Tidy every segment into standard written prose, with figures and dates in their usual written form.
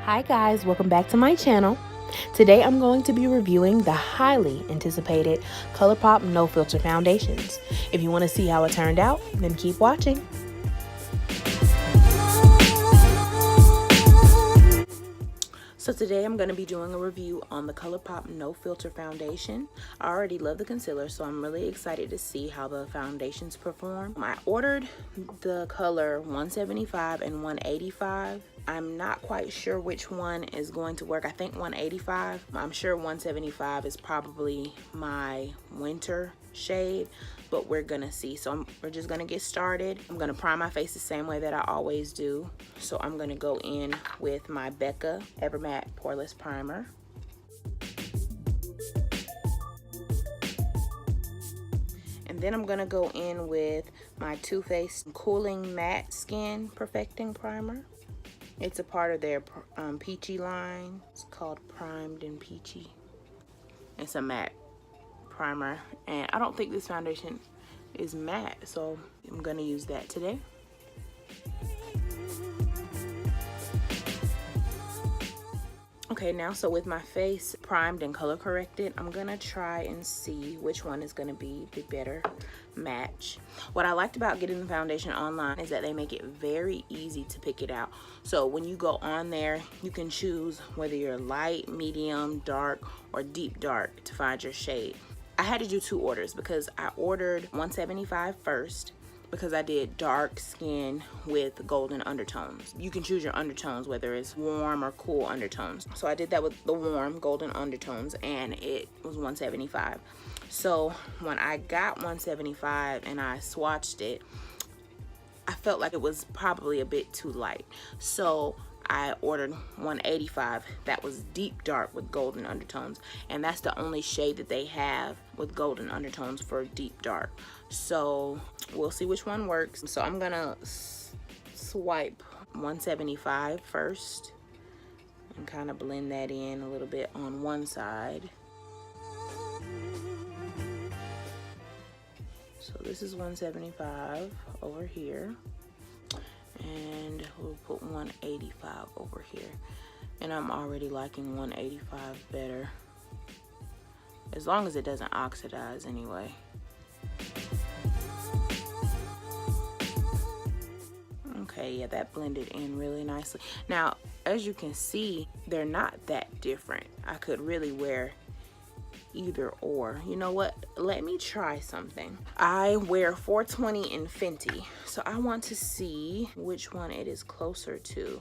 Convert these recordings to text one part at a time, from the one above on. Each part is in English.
Hi guys, welcome back to my channel. Today I'm going to be reviewing the highly anticipated Colourpop No Filter Foundations. If you want to see how it turned out, then keep watching. So today I'm going to be doing a review on the Colourpop No Filter Foundation. I already love the concealer, so I'm really excited to see how the foundations perform. I ordered the color 175 and 185. I'm not quite sure which one is going to work. I think 185. I'm sure 175 is probably my winter shade, but we're gonna see. So we're just gonna get started. I'm gonna prime my face the same way that I always do. So I'm gonna go in with my Becca Evermatte Poreless Primer. And then I'm gonna go in with my Too Faced Cooling Matte Skin Perfecting Primer. It's a part of their peachy line. It's called Primed and Peachy. It's a matte primer, and I don't think this foundation is matte, so I'm gonna use that today. Okay, now so with my face primed and color corrected, I'm gonna try and see which one is gonna be the better match. What I liked about getting the foundation online is that they make it very easy to pick it out. So when you go on there, you can choose whether you're light, medium, dark, or deep dark to find your shade. I had to do two orders because I ordered 175 first, because I did dark skin with golden undertones. You can choose your undertones, whether it's warm or cool undertones. So I did that with the warm golden undertones, and it was 175. So when I got 175 and I swatched it, I felt like it was probably a bit too light. So I ordered 185 that was deep dark with golden undertones, and that's the only shade that they have with golden undertones for deep dark. So we'll see which one works. So I'm gonna swipe 175 first and kind of blend that in a little bit on one side. So this is 175 over here, and we'll put 185 over here. And I'm already liking 185 better, as long as it doesn't oxidize anyway. Okay, yeah, that blended in really nicely. Now, as you can see, they're not that different. I could really wear either or. You know what? Let me try something. I wear 420 in Fenty, so I want to see which one it is closer to.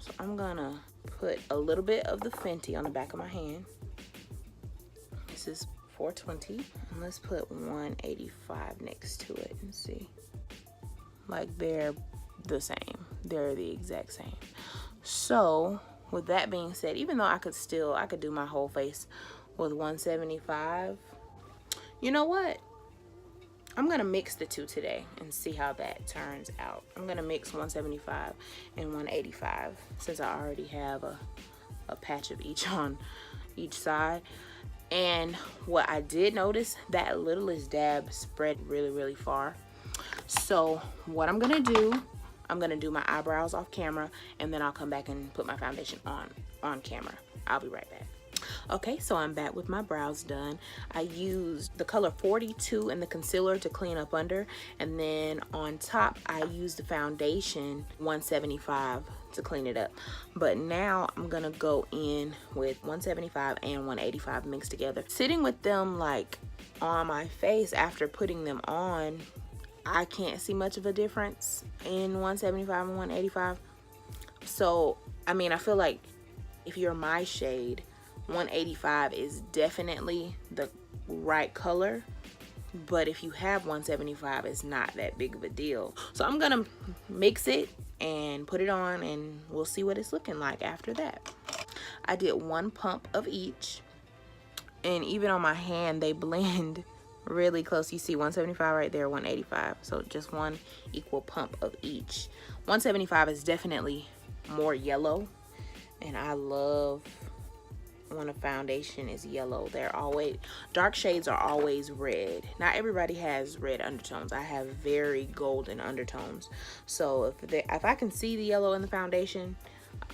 So I'm gonna put a little bit of the Fenty on the back of my hand. This is 420, and let's put 185 next to it and see. Like, they're the same. They're the exact same. So with that being said, even though I could do my whole face with 175, you know what? I'm gonna mix the two today and see how that turns out. I'm gonna mix 175 and 185 since I already have a patch of each on each side. And what I did notice, that littlest dab spread really, really far. So what I'm gonna do, I'm gonna do my eyebrows off camera, and then I'll come back and put my foundation on camera. I'll be right back. Okay, so I'm back with my brows done. I used the color 42 in the concealer to clean up under, and then on top I used the foundation 175 to clean it up. But now I'm gonna go in with 175 and 185 mixed together. Sitting with them like on my face after putting them on, I can't see much of a difference in 175 and 185. So I mean, I feel like if you're my shade, 185 is definitely the right color, but if you have 175, it's not that big of a deal. So I'm gonna mix it and put it on, and we'll see what it's looking like after that. I did one pump of each, and even on my hand they blend really close. You see 175 right there, 185, so just one equal pump of each. 175 is definitely more yellow, and I love when a foundation is yellow. They're always, dark shades are always red. Not everybody has red undertones. I have very golden undertones, so if I can see the yellow in the foundation,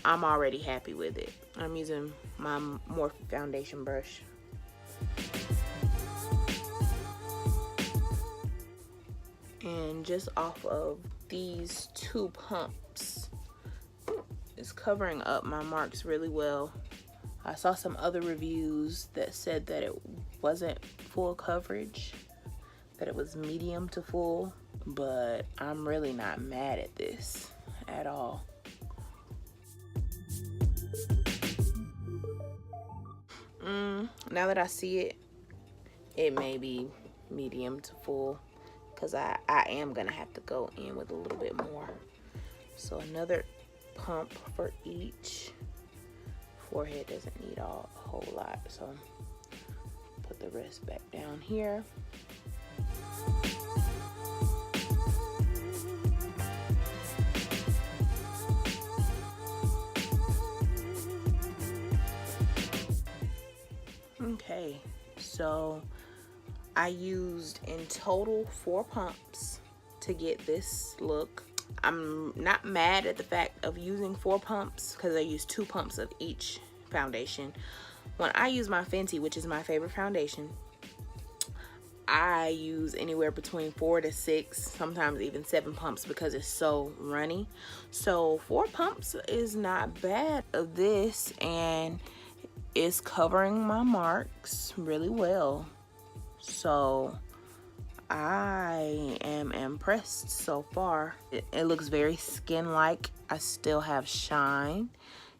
I'm already happy with it. I'm using my Morphe foundation brush. And just off of these 2 pumps, it's covering up my marks really well. I saw some other reviews that said that it wasn't full coverage, that it was medium to full, but I'm really not mad at this at all. Now that I see it, it may be medium to full, because I am gonna have to go in with a little bit more. So another pump for each. Forehead doesn't need a whole lot, so put the rest back down here. Okay, so I used in total 4 pumps to get this look. I'm not mad at the fact of using 4 pumps because I used 2 pumps of each foundation. When I use my Fenty, which is my favorite foundation, I use anywhere between 4 to 6, sometimes even 7 pumps because it's so runny. So 4 pumps is not bad of this, and it's covering my marks really well. So I am impressed so far. It looks very skin-like. I still have shine.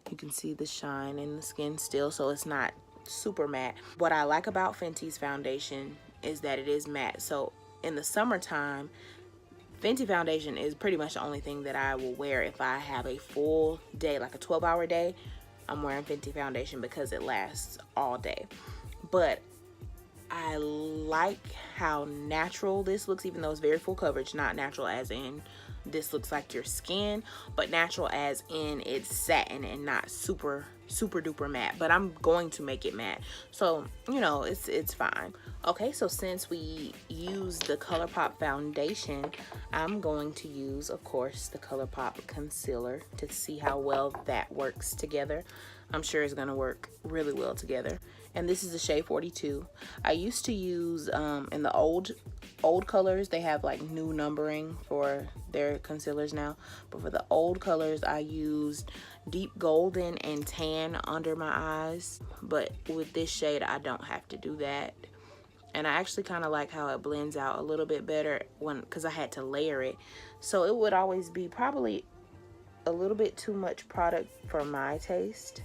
You can see the shine in the skin still, so it's not super matte. What I like about Fenty's foundation is that it is matte. So in the summertime, Fenty foundation is pretty much the only thing that I will wear if I have a full day, like a 12-hour day. I'm wearing Fenty foundation because it lasts all day. But I like how natural this looks, even though it's very full coverage. Not natural as in this looks like your skin, but natural as in it's satin and not super duper matte. But I'm going to make it matte, so you know, it's fine. Okay, so since we use the Colourpop foundation, I'm going to use, of course, the Colourpop concealer to see how well that works together. I'm sure it's gonna work really well together. And this is the shade 42. I used to use in the old colors, they have like new numbering for their concealers now, but for the old colors I used deep golden and tan under my eyes. But with this shade I don't have to do that, and I actually kind of like how it blends out a little bit better because I had to layer it, so it would always be probably a little bit too much product for my taste.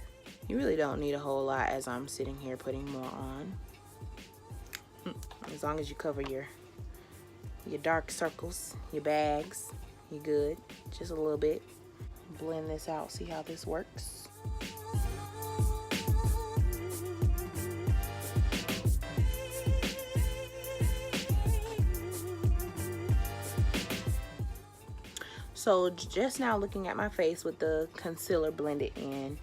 You really don't need a whole lot as I'm sitting here putting more on. As long as you cover your dark circles, your bags, you're good. Just a little bit. Blend this out, see how this works. So just now looking at my face with the concealer blended in,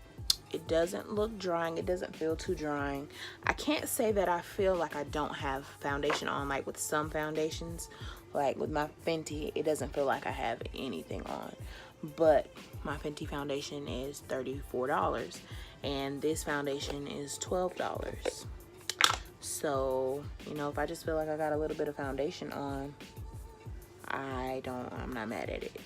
it doesn't look drying. It doesn't feel too drying. I can't say that I feel like I don't have foundation on, like with some foundations. Like with my Fenty, it doesn't feel like I have anything on. But my Fenty foundation is $34 and this foundation is $12. So, you know, if I just feel like I got a little bit of foundation on, I'm not mad at it.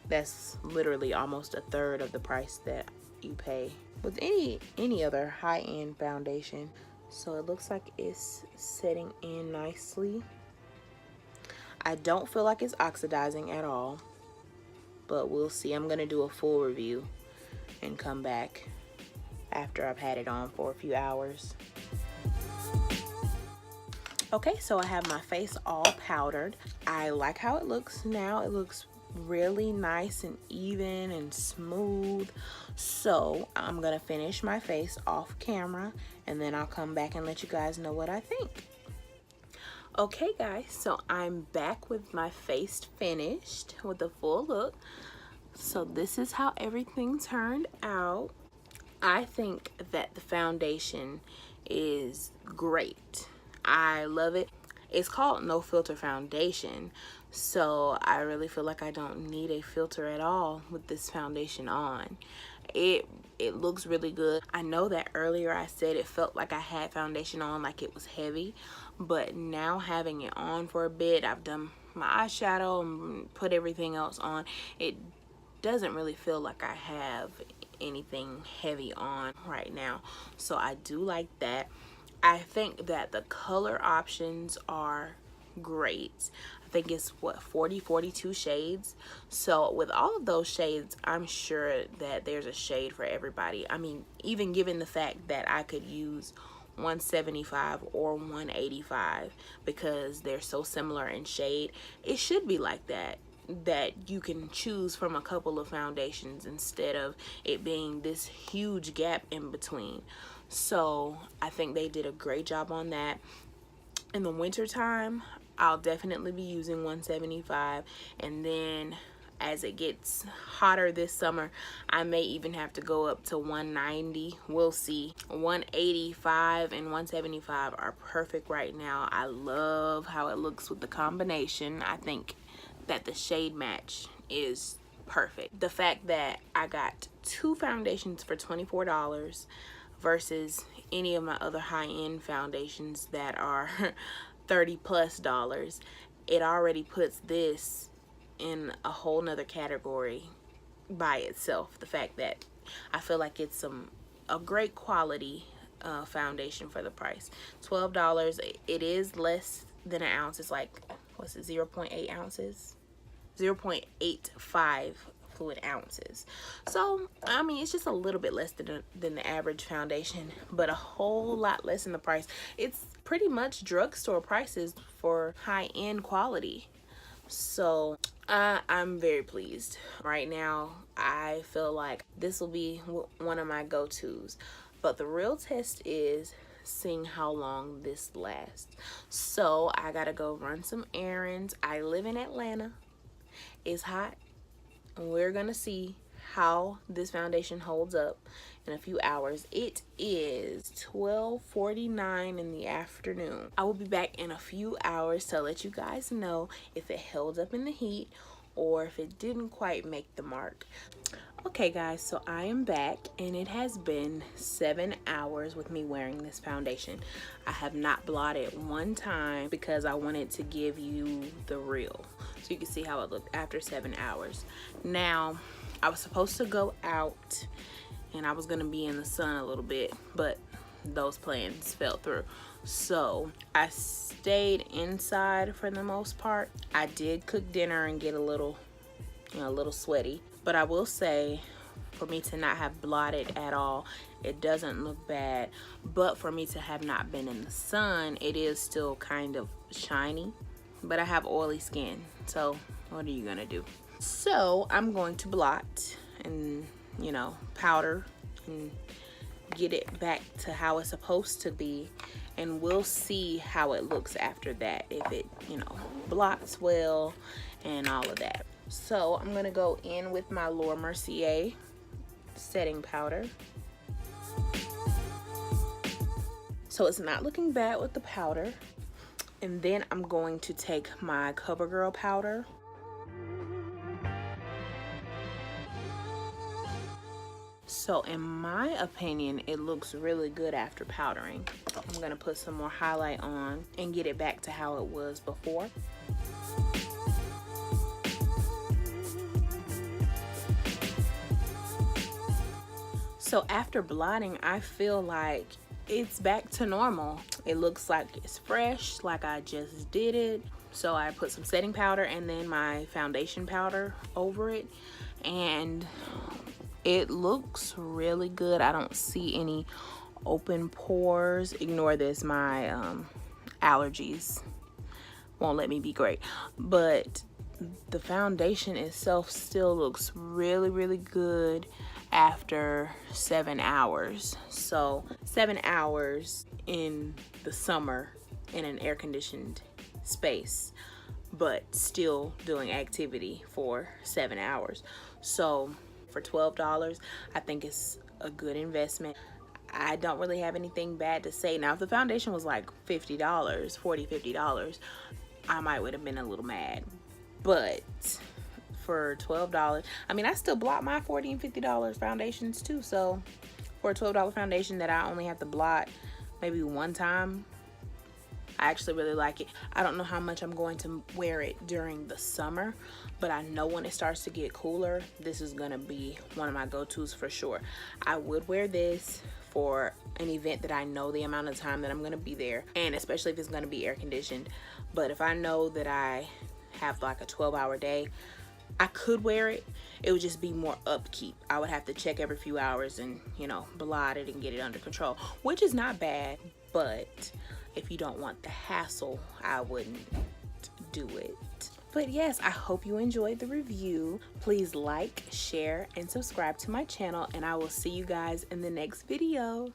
That's literally almost a third of the price that you pay with any other high-end foundation. So it looks like it's setting in nicely. I don't feel like it's oxidizing at all, but we'll see. I'm gonna do a full review and come back after I've had it on for a few hours. Okay, so I have my face all powdered. I like how it looks now. It looks really nice and even and smooth. So I'm gonna finish my face off camera and then I'll come back and let you guys know what I think. Okay guys, so I'm back with my face finished with the full look. So this is how everything turned out. I think that the foundation is great. I love it. It's called No Filter Foundation, So I really feel like I don't need a filter at all with this foundation on. It looks really good. I know that earlier I said it felt like I had foundation on, like it was heavy, but now having it on for a bit, I've done my eyeshadow and put everything else on, it doesn't really feel like I have anything heavy on right now. So I do like that. I think that the color options are great. I think it's what, 42 shades. So with all of those shades, I'm sure that there's a shade for everybody. I mean, even given the fact that I could use 175 or 185 because they're so similar in shade, it should be like that, that you can choose from a couple of foundations instead of it being this huge gap in between. So I think they did a great job on that. In the winter time, I'll definitely be using 175, and then as it gets hotter this summer, I may even have to go up to 190. We'll see. 185 and 175 are perfect right now. I love how it looks with the combination. I think that the shade match is perfect. The fact that I got two foundations for $24 versus any of my other high-end foundations that are $30+, it already puts this in a whole nother category by itself. The fact that I feel like it's a great quality foundation for the price. $12. It is less than an ounce. It's like, what's it, 0.8 ounces, 0.85 fluid ounces. So I mean, it's just a little bit less than the average foundation, but a whole lot less in the price. It's pretty much drugstore prices for high-end quality. So I'm very pleased. Right now I feel like this will be one of my go-tos, but the real test is seeing how long this lasts. So I gotta go run some errands. I live in Atlanta. It's hot. We're gonna see how this foundation holds up in a few hours. It is 12:49 in the afternoon. I will be back in a few hours to let you guys know if it held up in the heat or if it didn't quite make the mark. Okay guys, so I am back and it has been 7 hours with me wearing this foundation. I have not blotted one time because I wanted to give you the real, so you can see how it looked after 7 hours. Now, I was supposed to go out and I was gonna be in the sun a little bit, but those plans fell through. So I stayed inside for the most part. I did cook dinner and get a little sweaty, but I will say, for me to not have blotted at all, it doesn't look bad. But for me to have not been in the sun, it is still kind of shiny. But I have oily skin, so what are you gonna do? So I'm going to blot and, you know, powder and get it back to how it's supposed to be, and we'll see how it looks after that, if it, you know, blots well and all of that. So I'm gonna go in with my Laura Mercier setting powder. So it's not looking bad with the powder. And then I'm going to take my CoverGirl powder. So in my opinion, it looks really good after powdering. I'm gonna put some more highlight on and get it back to how it was before. So after blotting, I feel like it's back to normal. It looks like it's fresh, like I just did it. So I put some setting powder and then my foundation powder over it, and it looks really good. I don't see any open pores. Ignore this, my allergies won't let me be great. But the foundation itself still looks really, really good after 7 hours. So 7 hours in the summer in an air-conditioned space, but still doing activity for 7 hours. So for $12, I think it's a good investment. I don't really have anything bad to say. Now, if the foundation was like $50, $40, $50, I might would have been a little mad. But for $12, I mean, I still blot my $40 and $50 foundations too. So for a $12 foundation that I only have to blot maybe one time, I actually really like it. I don't know how much I'm going to wear it during the summer, but I know when it starts to get cooler, this is gonna be one of my go-tos for sure. I would wear this for an event that I know the amount of time that I'm gonna be there, and especially if it's gonna be air conditioned. But if I know that I have like a 12-hour day, I could wear it. It would just be more upkeep. I would have to check every few hours and, you know, blot it and get it under control, which is not bad. But if you don't want the hassle, I wouldn't do it. But yes, I hope you enjoyed the review. Please like, share, and subscribe to my channel, and I will see you guys in the next video.